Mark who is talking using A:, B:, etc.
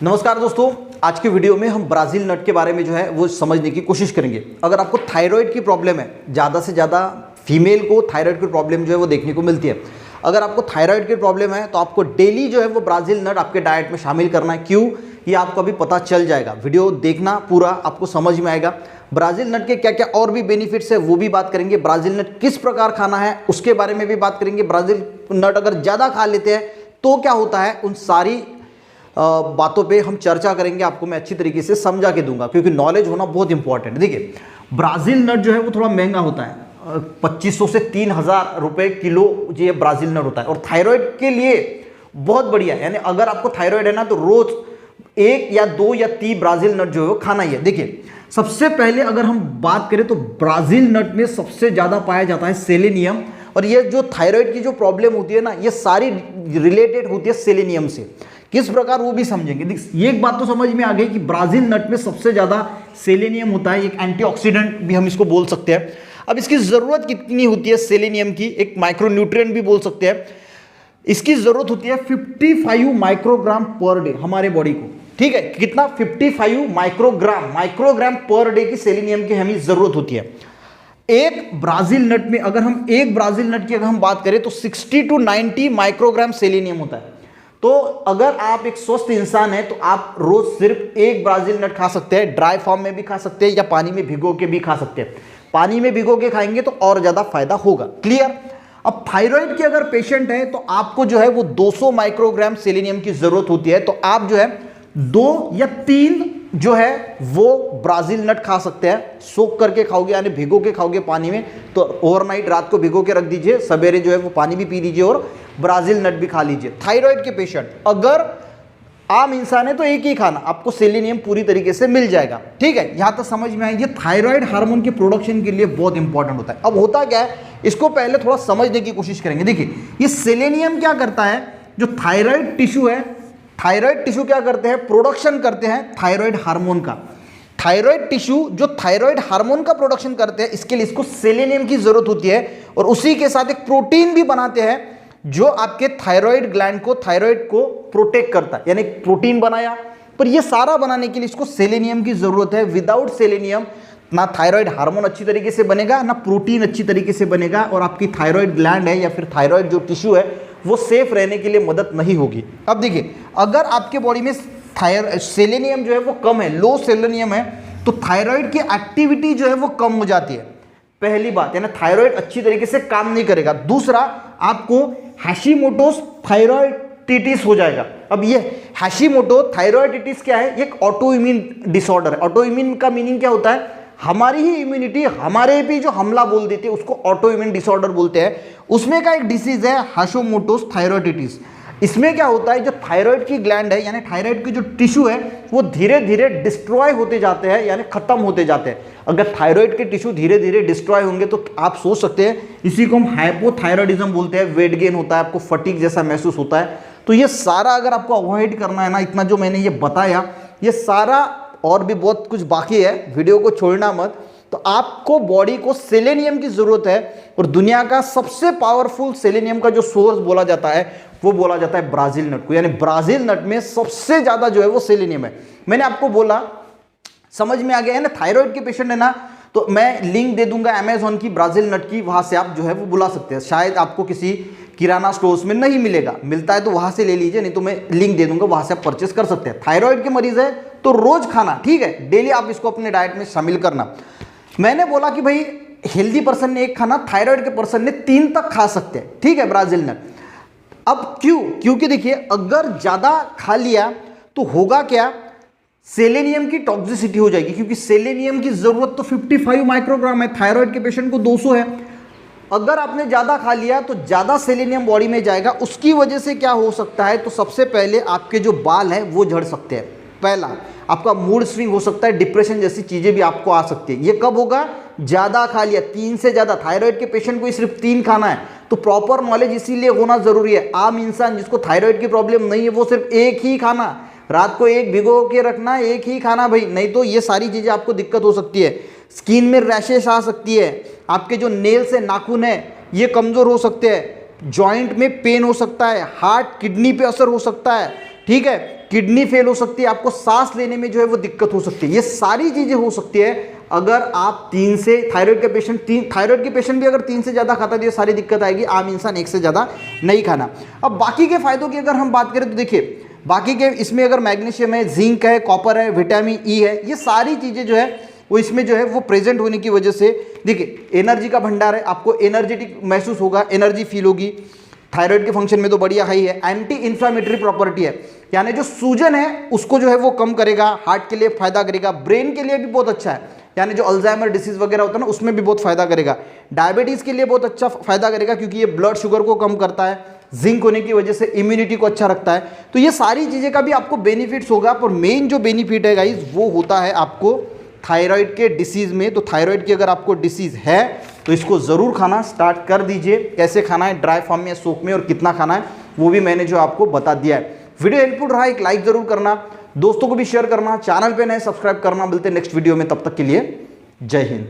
A: नमस्कार दोस्तों, आज के वीडियो में हम ब्राज़ील नट के बारे में जो है वो समझने की कोशिश करेंगे। अगर आपको थायराइड की प्रॉब्लम है, ज़्यादा से ज़्यादा फीमेल को थायराइड की प्रॉब्लम जो है वो देखने को मिलती है। अगर आपको थायराइड की प्रॉब्लम है तो आपको डेली जो है वो ब्राज़ील नट आपके डाइट में शामिल करना है। क्यों, ये आपको अभी पता चल जाएगा। वीडियो देखना पूरा, आपको समझ में आएगा। ब्राज़ील नट के क्या क्या और भी बेनिफिट्स है वो भी बात करेंगे। ब्राज़ील नट किस प्रकार खाना है उसके बारे में भी बात करेंगे। ब्राज़ील नट अगर ज़्यादा खा लेते हैं तो क्या होता है, उन सारी बातों पे हम चर्चा करेंगे। आपको मैं अच्छी तरीके से समझा के दूंगा क्योंकि नॉलेज होना बहुत इंपॉर्टेंट है। देखिए, ब्राज़ील नट जो है वो थोड़ा महंगा होता है, 2500 से 3000 रुपये किलो ये ब्राज़ील नट होता है। और थायराइड के लिए बहुत बढ़िया है, यानी अगर आपको थायराइड है ना तो रोज 1 या 2 या 3 ब्राज़ील नट जो है वो खाना ही है। देखिए, सबसे पहले अगर हम बात करें तो ब्राज़ील नट में सबसे ज़्यादा पाया जाता है सेलेनियम। और ये जो थायराइड की जो प्रॉब्लम होती है ना, ये सारी रिलेटेड होती है सेलेनियम से। किस प्रकार वो भी समझेंगे। ये एक बात तो समझ में आ गई कि ब्राज़ील नट में सबसे ज़्यादा सेलेनियम होता है। एक एंटीऑक्सीडेंट भी हम इसको बोल सकते हैं। अब इसकी ज़रूरत कितनी होती है सेलेनियम की, एक माइक्रोन्यूट्रिएंट भी बोल सकते हैं। इसकी ज़रूरत होती है 55 माइक्रोग्राम पर डे हमारे बॉडी को। ठीक है, कितना? 55 माइक्रोग्राम पर डे की सेलेनियम की हमें ज़रूरत होती है। एक ब्राज़ील नट में अगर हम एक ब्राज़ील नट की अगर हम बात करें तो 60 to 90 माइक्रोग्राम सेलेनियम होता है। तो अगर आप एक स्वस्थ इंसान हैं तो आप रोज सिर्फ एक ब्राज़ील नट खा सकते हैं। ड्राई फॉर्म में भी खा सकते हैं या पानी में भिगो के भी खा सकते हैं। पानी में भिगो के खाएंगे तो और ज्यादा फायदा होगा। क्लियर? अब थायराइड के अगर पेशेंट है तो आपको जो है वो 200 माइक्रोग्राम सेलेनियम की जरूरत होती है। तो आप जो है 2 या 3 जो है वो ब्राज़ील नट खा सकते हैं। सोख करके खाओगे यानी भिगो के खाओगे पानी में, तो ओवरनाइट रात को भिगो के रख दीजिए, सवेरे जो है वो पानी भी पी लीजिए और ब्राज़ील नट भी खा लीजिए। थायराइड के पेशेंट, अगर आम इंसान है तो एक ही खाना, आपको सेलेनियम पूरी तरीके से मिल जाएगा। ठीक है, यहां तक समझ में आए। ये थायराइड हार्मोन के प्रोडक्शन के लिए बहुत इंपॉर्टेंट होता है। अब होता क्या है, इसको पहले थोड़ा समझने की कोशिश करेंगे। देखिए, ये सेलेनियम क्या करता है, जो थायराइड टिश्यू है, थायराइड टिश्यू क्या करते हैं, प्रोडक्शन करते हैं थायराइड हार्मोन का। थायराइड टिश्यू जो थायराइड हार्मोन का प्रोडक्शन करते हैं, इसके लिए इसको सेलेनियम की जरूरत होती है। और उसी के साथ एक प्रोटीन भी बनाते हैं जो आपके थायराइड ग्लैंड को, थायराइड को प्रोटेक्ट करता है, यानी प्रोटीन बनाया। पर ये सारा बनाने के लिए इसको सेलेनियम की जरूरत है। विदाउट सेलेनियम ना थायराइड हार्मोन अच्छी तरीके से बनेगा, ना प्रोटीन अच्छी तरीके से बनेगा, और आपकी थायराइड ग्लैंड है या फिर थायराइड जो टिश्यू है वो सेफ रहने के लिए मदद नहीं होगी। अब देखिए, अगर आपके बॉडी में सेलेनियम जो है वो कम है, लो सेलेनियम है, तो थायराइड की एक्टिविटी जो है वो कम हो जाती है। पहली बात है ना, थायराइड अच्छी तरीके से काम नहीं करेगा। दूसरा, आपको हैशीमोटोस थायराइडिटिस हो जाएगा। अब ये हैशीमोटो थायराइडिटिस क्या है, एक ऑटो इम्यून डिसऑर्डर है। ऑटो इम्यून का मीनिंग क्या होता है, हमारी ही इम्यूनिटी हमारे पे जो हमला बोल देती है उसको ऑटो इम्यून डिसऑर्डर बोलते हैं। उसमें का एक डिसीज है हैशीमोटोस थायराइडिटिस। इसमें क्या होता है, जो थायराइड की ग्लैंड है यानी थायराइड की जो टिश्यू है वो धीरे धीरे डिस्ट्रॉय होते जाते हैं, यानी खत्म होते जाते हैं। अगर थायराइड के टिश्यू धीरे धीरे डिस्ट्रॉय होंगे तो आप सोच सकते हैं, इसी को हम हाइपोथायराइडिज्म बोलते हैं। वेट गेन होता है, आपको फटीग जैसा महसूस होता है। तो ये सारा अगर आपको अवॉइड करना है ना, इतना जो मैंने ये बताया, ये सारा और भी बहुत कुछ बाकी है, वीडियो को छोड़ना मत। तो आपको बॉडी को सेलेनियम की जरूरत है। और दुनिया का सबसे पावरफुल सेलेनियम का जो सोर्स बोला जाता है वो बोला जाता है ब्राज़ील नट को। यानी ब्राज़ील नट में सबसे ज्यादा जो है वो सेलेनियम है। मैंने आपको बोला, समझ में आ गया है ना। थायराइड के पेशेंट है ना, तो मैं लिंक दे दूंगा अमेजॉन की ब्राज़ील नट की, वहां से आप जो है वो बुला सकते हैं। शायद आपको किसी किराना स्टोर्स में नहीं मिलेगा, मिलता है तो वहां से ले लीजिए, नहीं तो मैं लिंक दे दूंगा, वहां से आप परचेस कर सकते हैं। थायराइड के मरीज है तो रोज खाना, ठीक है, डेली आप इसको अपने डाइट में शामिल करना। मैंने बोला कि भाई हेल्दी पर्सन ने 1 खाना, थायराइड के पर्सन ने 3 तक खा सकते हैं। ठीक है, ब्राज़ील नट। अब क्यों? क्योंकि देखिए, अगर ज्यादा खा लिया तो होगा क्या, सेलेनियम की टॉक्सिसिटी हो जाएगी। क्योंकि सेलेनियम की जरूरत तो 55 माइक्रोग्राम है, थायराइड के पेशेंट को 200 है। अगर आपने ज्यादा खा लिया तो ज्यादा सेलेनियम बॉडी में जाएगा। उसकी वजह से क्या हो सकता है, तो सबसे पहले आपके जो बाल है वो झड़ सकते हैं। पहला, आपका मूड स्विंग हो सकता है, डिप्रेशन जैसी चीजें भी आपको आ सकती है। ये कब होगा, ज्यादा खा लिया, 3 से ज्यादा। थायराइड के पेशेंट को सिर्फ 3 खाना है। तो प्रॉपर नॉलेज इसीलिए होना जरूरी है। आम इंसान जिसको थायराइड की प्रॉब्लम नहीं है वो सिर्फ 1 ही खाना, रात को 1 भिगो के रखना, 1 ही खाना भाई, नहीं तो ये सारी चीजें आपको दिक्कत हो सकती है। स्किन में रैशेस आ सकती है, आपके जो नेल्स है, नाखून है, ये कमजोर हो सकते हैं, जॉइंट में पेन हो सकता है, हार्ट किडनी पे असर हो सकता है, ठीक है, किडनी फेल हो सकती है, आपको सांस लेने में जो है वो दिक्कत हो सकती है। ये सारी चीजें हो सकती है अगर आप 3 से थायराइड के पेशेंट भी अगर 3 से ज्यादा खाता है तो ये सारी दिक्कत आएगी। आम इंसान 1 से ज्यादा नहीं खाना। अब बाकी के फायदों की अगर हम बात करें तो देखिए, बाकी के इसमें अगर मैग्नीशियम है, जिंक है, कॉपर है, विटामिन ई है, ये सारी चीजें जो है वो इसमें जो है वो प्रेजेंट होने की वजह से देखिए एनर्जी का भंडार है, आपको एनर्जेटिक महसूस होगा, एनर्जी फील होगी। थायराइड के फंक्शन में तो बढ़िया है ही है। एंटी इन्फ्लामेटरी प्रॉपर्टी है, यानी जो सूजन है उसको जो है वो कम करेगा, हार्ट के लिए फायदा करेगा, ब्रेन के लिए भी बहुत अच्छा है, यानी जो अल्जाइमर डिसीज वगैरह होता है ना उसमें भी बहुत फायदा करेगा। डायबिटीज के लिए बहुत अच्छा फायदा करेगा क्योंकि ये ब्लड शुगर को कम करता है, जिंक होने की वजह से इम्यूनिटी को अच्छा रखता है। तो ये सारी चीजें का भी आपको बेनिफिट्स होगा, पर मेन जो बेनिफिट है गाइज वो होता है आपको थायराइड के डिसीज में। तो थायराइड की अगर आपको डिसीज है तो इसको जरूर खाना स्टार्ट कर दीजिए। कैसे खाना है, ड्राई फॉर्म में, सोक में, और कितना खाना है वो भी मैंने जो आपको बता दिया है। वीडियो हेल्पफुल रहा, एक लाइक जरूर करना, दोस्तों को भी शेयर करना, चैनल पे नए सब्सक्राइब करना। मिलते हैं नेक्स्ट वीडियो में, तब तक के लिए जय हिंद।